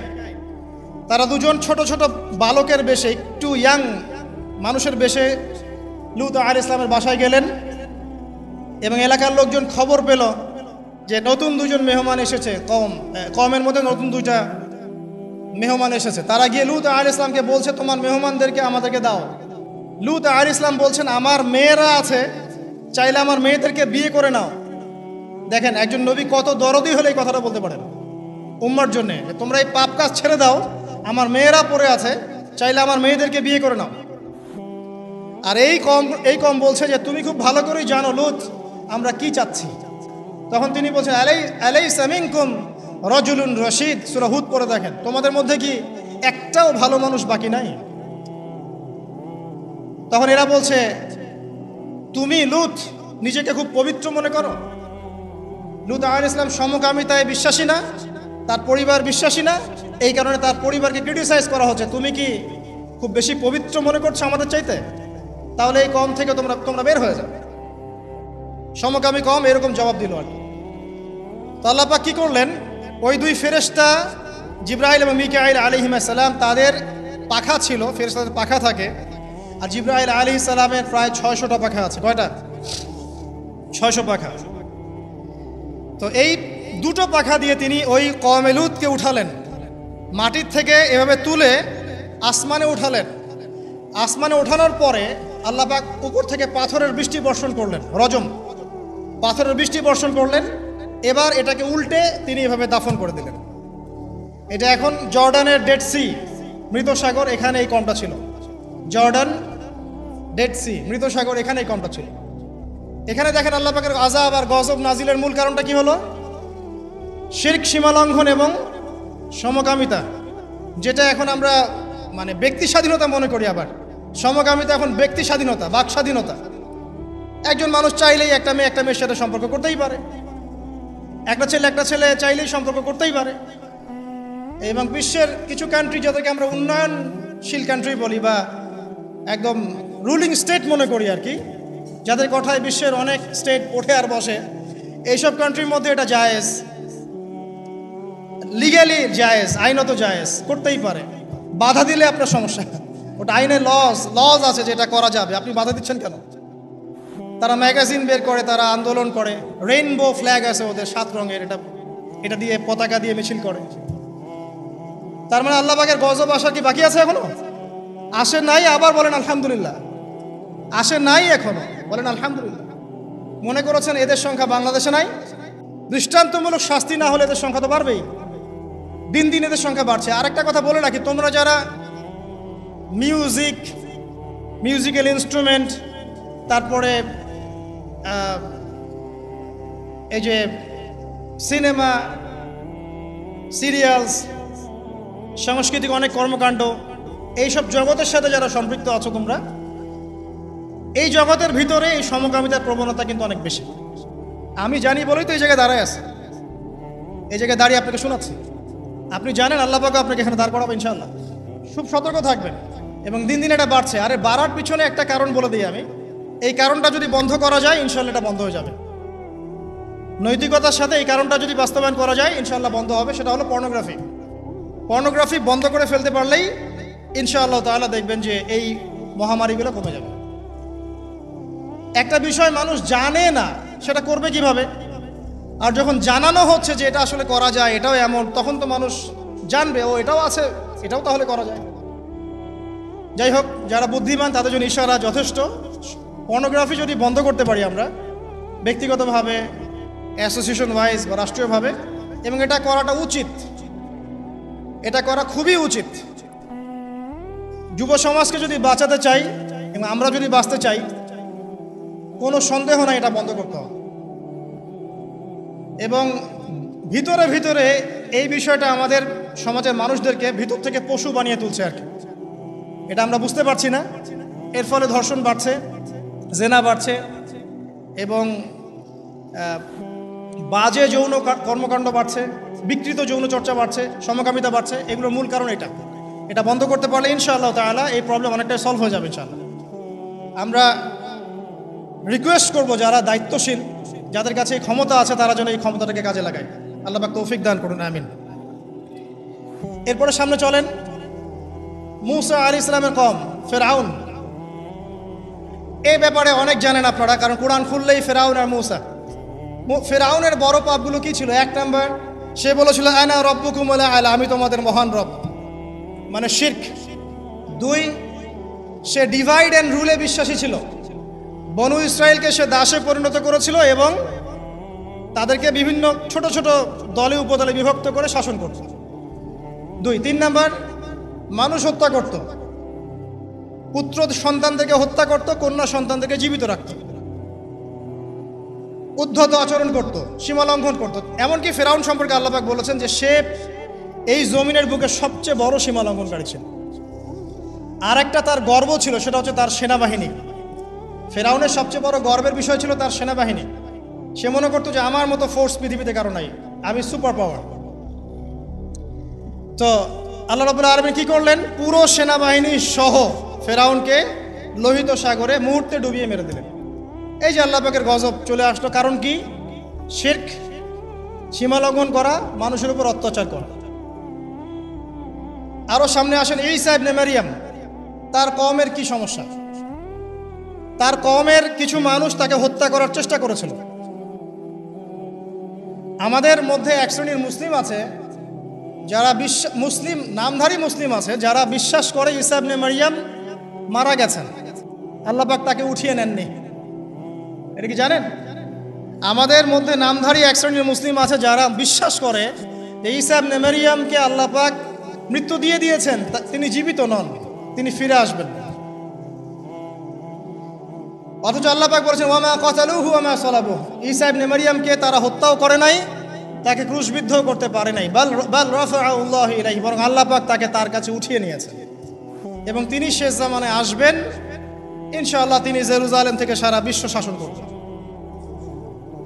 তারা 2 ছোট ছোট বালকের বেশে, একটু ইয়াং মানুষের বেশে লূত আলাইহিস সালামের বাসায় গেলেন এবং এলাকার লোকজন খবর পেল যে নতুন 2 মেহমান এসেছে, কওমের মধ্যে নতুন 2টা মেহমান এসেছে। তারা গিয়ে লূত আলাইহিস সালামকে বলছে, তোমার মেহমানদেরকে আমাদেরকে দাও। লূত আলাইহিস সালাম বলছেন, আমার মেয়েরা আছে, চাইলে আমার মেয়েদেরকে বিয়ে করে নাও। দেখেন একজন নবী কত দরদি হলে এই কথাটা বলতে পারেন উম্মার জন্য, যে তোমরা এই পাপ কাজ ছেড়ে দাও, আমার মেয়েরা পড়ে আছে, চাইলে আমার মেয়েদেরকে বিয়ে করে নাও। আর এই কম বলছে যে তুমি খুব ভালো করেই জানো লূত আমরা কি চাচ্ছি। তখন তিনি বলছেন, আলাইসা মিনকুম রাজুলুন রশিদ, সূরা হুদ পড়ে দেখেন, তোমাদের মধ্যে কি একটাও ভালো মানুষ বাকি নাই? তখন এরা বলছে, তুমি লূত নিজেকে খুব পবিত্র মনে করো? লূত আলাইহিস সালাম সমকামিতায় বিশ্বাসী না, তার পরিবার বিশ্বাসী না, এই কারণে তার পরিবারকে ক্রিটিসাইজ করা হচ্ছে। তুমি কি খুব বেশি পবিত্র মনে করছো আমাদের চাইতে? তাহলে এই কম থেকে তোমরা বের হয়ে যাও। সমকামী কম এরকম জবাব দিল আর কি। তো আল্লাহ পাক কি করলেন, ওই 2 ফেরেশতা জিবরাইল এবং মিকাইল আলাইহিস সালাম, তাদের পাখা ছিল, ফেরেশতাদের পাখা থাকে, আর জিবরাইল আলাইহিস সালামের প্রায় 600টা পাখা আছে। কয়টা? 600 পাখা। তো এই 2টো পাখা দিয়ে তিনি ওই কওমে লূতকে উঠালেন, মাটির থেকে এভাবে তুলে আসমানে উঠালেন। আসমানে ওঠানোর পরে আল্লাহ পাক উপর থেকে পাথরের বৃষ্টি বর্ষণ করলেন, রজম পাথরের বৃষ্টি বর্ষণ করলেন। এবার এটাকে উল্টে তিনি এভাবে দাফন করে দিলেন। এটা এখন জর্ডানের ডেড সি, মৃত সাগর, এখানে এই কমটা ছিল। জর্ডান ডেড সি, মৃত সাগর, এখানে এই কমটা ছিল। এখানে দেখেন আল্লাহ পাকের আযাব আর গজব নাজিলের মূল কারণটা কি হলো? শিরক, সীমালঙ্ঘন এবং সমকামিতা, যেটা এখন আমরা মানে ব্যক্তি স্বাধীনতা মনে করি। আবার সমকামিতা এখন ব্যক্তি স্বাধীনতা, বাক স্বাধীনতা। একজন মানুষ চাইলেই একটা মেয়ের সাথে সম্পর্ক করতেই পারে, একটা ছেলে চাইলেই সম্পর্ক করতেই পারে। এবং বিশ্বের কিছু কান্ট্রি, যাদেরকে আমরা উন্নয়নশীল কান্ট্রি বলি বা একদম রুলিং স্টেট মনে করি আর কি, যাদের কথায় বিশ্বের অনেক স্টেট ওঠে আর বসে, এইসব কান্ট্রির মধ্যে এটা জায়েজ, লিগ্যালি জায়েজ, আইনত জায়েজ, করতেই পারে। বাধা দিলে আপনার সমস্যা, ওটা আইনে লজ আছে যেটা করা যাবে, আপনি বাধা দিচ্ছেন কেন? তারা ম্যাগাজিন বের করে, তারা আন্দোলন করে, রেইনবো ফ্ল্যাগ আছে ওদের 7 রঙের, এটা দিয়ে পতাকা দিয়ে মিছিল করে। তার মানে আল্লাহ পাকের গজব আসার কি বাকি আছে এখনো? আসে নাই, আবার বলেন আলহামদুলিল্লাহ। আসে নাই এখনো, বলেন আলহামদুলিল্লাহ। মনে করেছেন এদের সংখ্যা বাংলাদেশে নাই? দৃষ্টান্তমূলক শাস্তি না হলে এদের সংখ্যা তো বাড়বেই, দিন দিন এদের সংখ্যা বাড়ছে। আরেকটা কথা বলে রাখি, তোমরা যারা মিউজিক্যাল ইনস্ট্রুমেন্ট, তারপরে এই যে সিনেমা, সিরিয়ালস, সাংস্কৃতিক অনেক কর্মকাণ্ড, এইসব জগতের সাথে যারা সম্পৃক্ত আছো, তোমরা এই জগতের ভিতরে এই সমকামিতার প্রবণতা কিন্তু অনেক বেশি। আমি জানি বলেই তো এই জায়গায় দাঁড়ায় আছে, এই জায়গায় দাঁড়িয়ে আপনাকে শোনাচ্ছি। আপনি জানেন আল্লাহ পাক আপনাকে এখানে দাঁড় করাবো ইনশাআল্লাহ। খুব সতর্ক থাকবেন। এবং দিন দিন এটা বাড়ছে। আরে বাড়ার পিছনে একটা কারণ বলে দিই আমি, এই কারণটা যদি বন্ধ করা যায় ইনশাআল্লাহ এটা বন্ধ হয়ে যাবে। নৈতিকতার সাথে এই কারণটা যদি বাস্তবায়ন করা যায় ইনশাআল্লাহ বন্ধ হবে, সেটা হলো পর্নোগ্রাফি। পর্নোগ্রাফি বন্ধ করে ফেলতে পারলেই ইনশাআল্লাহ তাআলা দেখবেন যে এই মহামারীগুলো কমে যাবে। একটা বিষয় মানুষ জানে না, সেটা করবে কিভাবে? আর যখন জানানো হচ্ছে যে এটা আসলে করা যায়, এটাও এমন, তখন তো মানুষ জানবে ও এটাও আছে, এটাও তাহলে করা যায়। যাই হোক, যারা বুদ্ধিমান তাদের জন্য ইশারা যথেষ্ট। পর্নোগ্রাফি যদি বন্ধ করতে পারি আমরা ব্যক্তিগতভাবে, অ্যাসোসিয়েশন ওয়াইজ বা রাষ্ট্রীয়ভাবে, এবং এটা করাটা উচিত, এটা করা খুবই উচিত। যুব সমাজকে যদি বাঁচাতে চাই এবং আমরা যদি বাঁচতে চাই, কোনো সন্দেহ নাই এটা বন্ধ করতে হবে। এবং ভিতরে ভিতরে এই বিষয়টা আমাদের সমাজের মানুষদেরকে ভিতর থেকে পশু বানিয়ে তুলছে আর কি। এটা আমরা বুঝতে পারছি না। এর ফলে ধর্ষণ বাড়ছে, জেনা বাড়ছে এবং বাজে যৌন কর্মকাণ্ড বাড়ছে, বিকৃত যৌন চর্চা বাড়ছে, সমকামিতা বাড়ছে। এগুলোর মূল কারণ এটা বন্ধ করতে পারলে ইনশাআল্লাহ তাআলা এই প্রবলেম অনেকটাই সলভ হয়ে যাবে ইনশাআল্লাহ। আমরা রিকোয়েস্ট করব যারা দায়িত্বশীল, যাদের কাছে এই ক্ষমতা আছে, তারা যেন এই ক্ষমতাটাকে কাজে লাগায়। আল্লাহ পাক তৌফিক দান করুন, আমিন। এরপরে সামনে চলেন মূসা আলাইহিস সালামের কওম ফিরআউন। এই ব্যাপারে অনেক জানেন আপনারা, কারণ কোরআন খুললেই ফিরআউন আর মূসা। ফিরআউনের বড় পাপগুলো কি ছিল? 1 নাম্বার, সে বলেছিল আনা রব্বুকুমুল আ'লা, আমি তোমাদের মহান রব, মানে শিরক। 2, সে ডিভাইড অ্যান্ড রুলে বিশ্বাসী ছিল। বনু ইসরায়েলকে সে দাসে পরিণত করেছিল এবং তাদেরকে বিভিন্ন ছোট ছোট দলে উপদলে বিভক্ত করে শাসন করত। 2, 3 নাম্বার, মানুষ হত্যা করত, পুত্র সন্তানদেরকে হত্যা করত, কন্যা সন্তানদেরকে জীবিত রাখত, উদ্ধত আচরণ করত, সীমা লঙ্ঘন করত। এমনকি ফিরআউন সম্পর্কে আল্লাহ পাক বলেছেন যে সে এই জমিনের বুকে সবচেয়ে বড় সীমা লঙ্ঘনকারী ছিল। আর একটা তার গর্ব ছিল, সেটা হচ্ছে তার সেনাবাহিনী। ফিরআউনের সবচেয়ে বড় গর্বের বিষয় ছিল তার সেনাবাহিনী। সে মনে করতো যে আমার মতো ফোর্স পৃথিবীতে কারো নাই, আমি সুপার পাওয়ার। তো আল্লাহ রাব্বুল আলামিন কি করলেন? পুরো সেনাবাহিনী সহ ফিরআউনকে লোহিত সাগরে মুহূর্তে ডুবিয়ে মেরে দিলেন। এই যে আল্লাহ পাকের গজব চলে আসলো। কারণ কি? শিরক, সীমা লঙ্ঘন করা, মানুষের উপর অত্যাচার করা। আরো সামনে আসেন ঈসা ইবনে মারইয়াম। তার কওমের কি সমস্যা? তার কওমের কিছু মানুষ তাকে হত্যা করার চেষ্টা করেছিল। আমাদের মধ্যে এক শ্রেণীর মুসলিম আছে যারা মুসলিম, নামধারী মুসলিম আছে, যারা বিশ্বাস করে ঈসা ইবনে মারইয়াম মারা গেছেন, আল্লাহ পাক তাকে উঠিয়ে নেননি। এটা কি জানেন? আমাদের মধ্যে নামধারী এক শ্রেণীর মুসলিম আছে যারা বিশ্বাস করে যে ঈসা ইবনে মারইয়ামকে আল্লাহ পাক মৃত্যু দিয়ে দিয়েছেন, তিনি জীবিত নন, তিনি ফিরে আসবেন। অথচ আল্লাহ পাক বলেছেন ওয়ামা কাতালুহু ওয়ামা সালাবুহু, ঈসা ইবনে মারইয়ামকে তারা হত্যাও করে নাই, তাকে ক্রুশবিদ্ধও করতে পারে নাই। বাল রাফাআল্লাহু ইলাইহি, বরং আল্লাহ পাক তাকে তার কাছে উঠিয়ে নিয়েছেন এবং তিনি শেষ জামানায় আসবেন ইনশাআল্লাহ। তিনি জেরুজালেম থেকে সারা বিশ্ব শাসন করবেন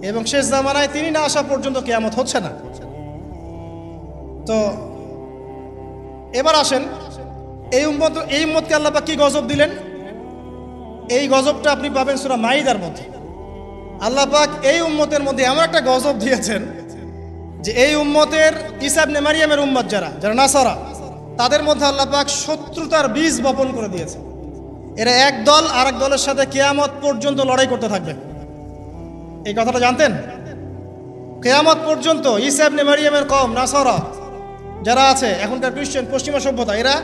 এবং শেষ জামানায় তিনি না আসা পর্যন্ত কিয়ামত হচ্ছে না। তো এবার আসেন এই উম্মতকে আল্লাহ পাক কি গজব দিলেন? এই গজবটা আপনি পাবেন সূরা মাইদার মধ্যে। আল্লাহ পাক এই উম্মতের মধ্যে এমন একটা গজব দিয়েছেন যে এই উম্মতের ঈসা ইবনে মারইয়ামের উম্মত যারা নাসারা, তাদের মধ্যে আল্লাহ পাক শত্রুতার বীজ বপন করে দিয়েছে। এরা এক দল আরেক দলের সাথে কিয়ামত পর্যন্ত লড়াই করতে থাকবে। এই কথাটা জানতেন? কিয়ামত পর্যন্ত ঈসা ইবনে মারইয়ামের কওম নাসারা যারা আছে, এখনকার খ্রিস্টান পশ্চিমা সভ্যতা, এরা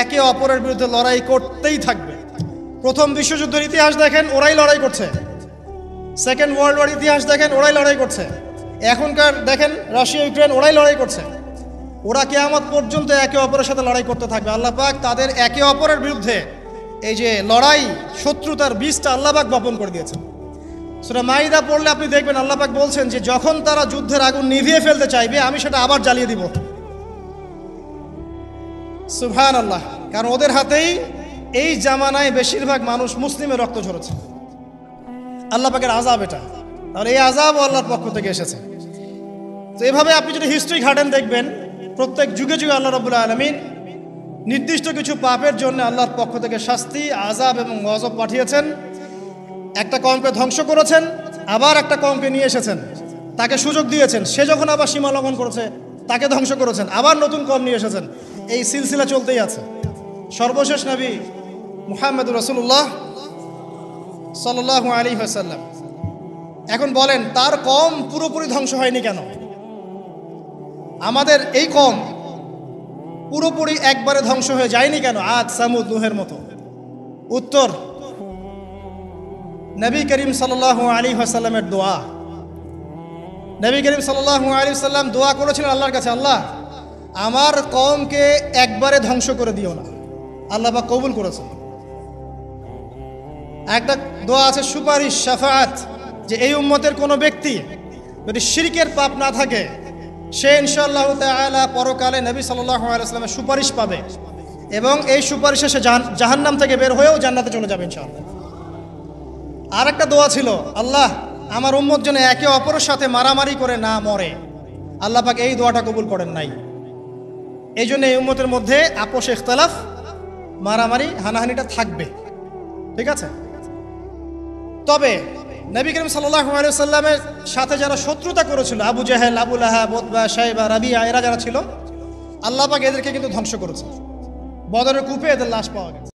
একে অপরের বিরুদ্ধে লড়াই করতেই থাকবে। প্রথম বিশ্বযুদ্ধের ইতিহাস দেখেন, ওরাই লড়াই করছে। সেকেন্ড ওয়ার্ল্ড ওয়ার ইতিহাস দেখেন, ওরাই লড়াই করছে। এখনকার দেখেন রাশিয়া ইউক্রেন, ওরাই লড়াই করছে। ওরা কিয়ামত পর্যন্ত একে অপরের সাথে লড়াই করতে থাকবে। আল্লাহ পাক তাদের একে অপরের বিরুদ্ধে এই যে লড়াই, শত্রুতার বীজটা আল্লাহ পাক বপন করে দিয়েছেন। সূরা মাইদা পড়লে আপনি দেখবেন আল্লাহ পাক বলছেন যে যখন তারা যুদ্ধের আগুন নিভিয়ে ফেলতে চাইবে, আমি সেটা আবার জ্বালিয়ে দিব। সুবহানাল্লাহ। কারণ ওদের হাতেই এই জামানায় বেশিরভাগ মানুষ মুসলিমের রক্ত ঝরেছে। আল্লাহ পাকের আযাব এটা। তাহলে এই আযাবও আল্লাহর পক্ষ থেকে এসেছে। তো এভাবে আপনি যদি হিস্ট্রি ঘাটেন, দেখবেন প্রত্যেক যুগে যুগে আল্লাহ রাব্বুল আলামিন নির্দিষ্ট কিছু পাপের জন্য আল্লাহর পক্ষ থেকে শাস্তি, আযাব এবং গজব পাঠিয়েছেন। একটা কওমকে ধ্বংস করেছেন, আবার একটা কওমকে নিয়ে এসেছেন, তাকে সুযোগ দিয়েছেন, সে যখন আবার সীমা লঙ্ঘন করেছে তাকে ধ্বংস করেছেন, আবার নতুন কওম নিয়ে এসেছেন। এই সিলসিলা চলতেই আছে। সর্বশেষ নবী মুহাম্মদুর রাসূলুল্লাহ সাল্লাল্লাহু আলাইহি ওয়াসাল্লাম এখন বলেন তার কওম পুরোপুরি ধ্বংস হয়নি কেন? আমাদের এই কওম পুরোপুরি একবারে ধ্বংস হয়ে যায়নি কেন? আদ, সামুদ, নূহের মতো। উত্তর, নবী করিম সাল্লাল্লাহু আলাইহি ওয়াসাল্লামের দোয়া। নবী করিম সাল্লাল্লাহু আলাইহি ওয়াসাল্লাম দোয়া করেছিলেন আল্লাহর কাছে, আল্লাহ আমার কওমকে একবারে ধ্বংস করে দিও না। আল্লাহ পাক কবুল করেছেন। একটা দোয়া আছে সুপারিশ, শাফাআত, যে এই উম্মতের কোনো ব্যক্তি যদি শিরকের পাপ না থাকে সে ইনশাআল্লাহ তাআলা পরকালে নবী সাল্লাল্লাহু আলাইহি ওয়াসাল্লামের সুপারিশ পাবে এবং এই সুপারিশে সে জাহান্নাম থেকে বের হয়েও জান্নাতে চলে যাবে ইনশাআল্লাহ। আর একটা দোয়া ছিল, আল্লাহ আমার উম্মত যেন একে অপরের সাথে মারামারি করে না মরে। আল্লাহ পাক এই দোয়াটা কবুল করেন নাই। এই জন্য এই উম্মতের মধ্যে আপোষ, ইখতিলাফ, মারামারি, হানাহানিটা থাকবে, ঠিক আছে? তবে নবী করিম সাল্লাল্লাহু আলাইহি ওয়াসাল্লামের সাথে যারা শত্রুতা করেছিল, আবু জাহেল, আবু লাহাব, উতবা, শাইবা, রাবিয়া, এরা যারা ছিল, আল্লাহ পাক এদেরকে কিন্তু ধ্বংস করেছে। বদরের কূপে এদের লাশ পাওয়া গেছে।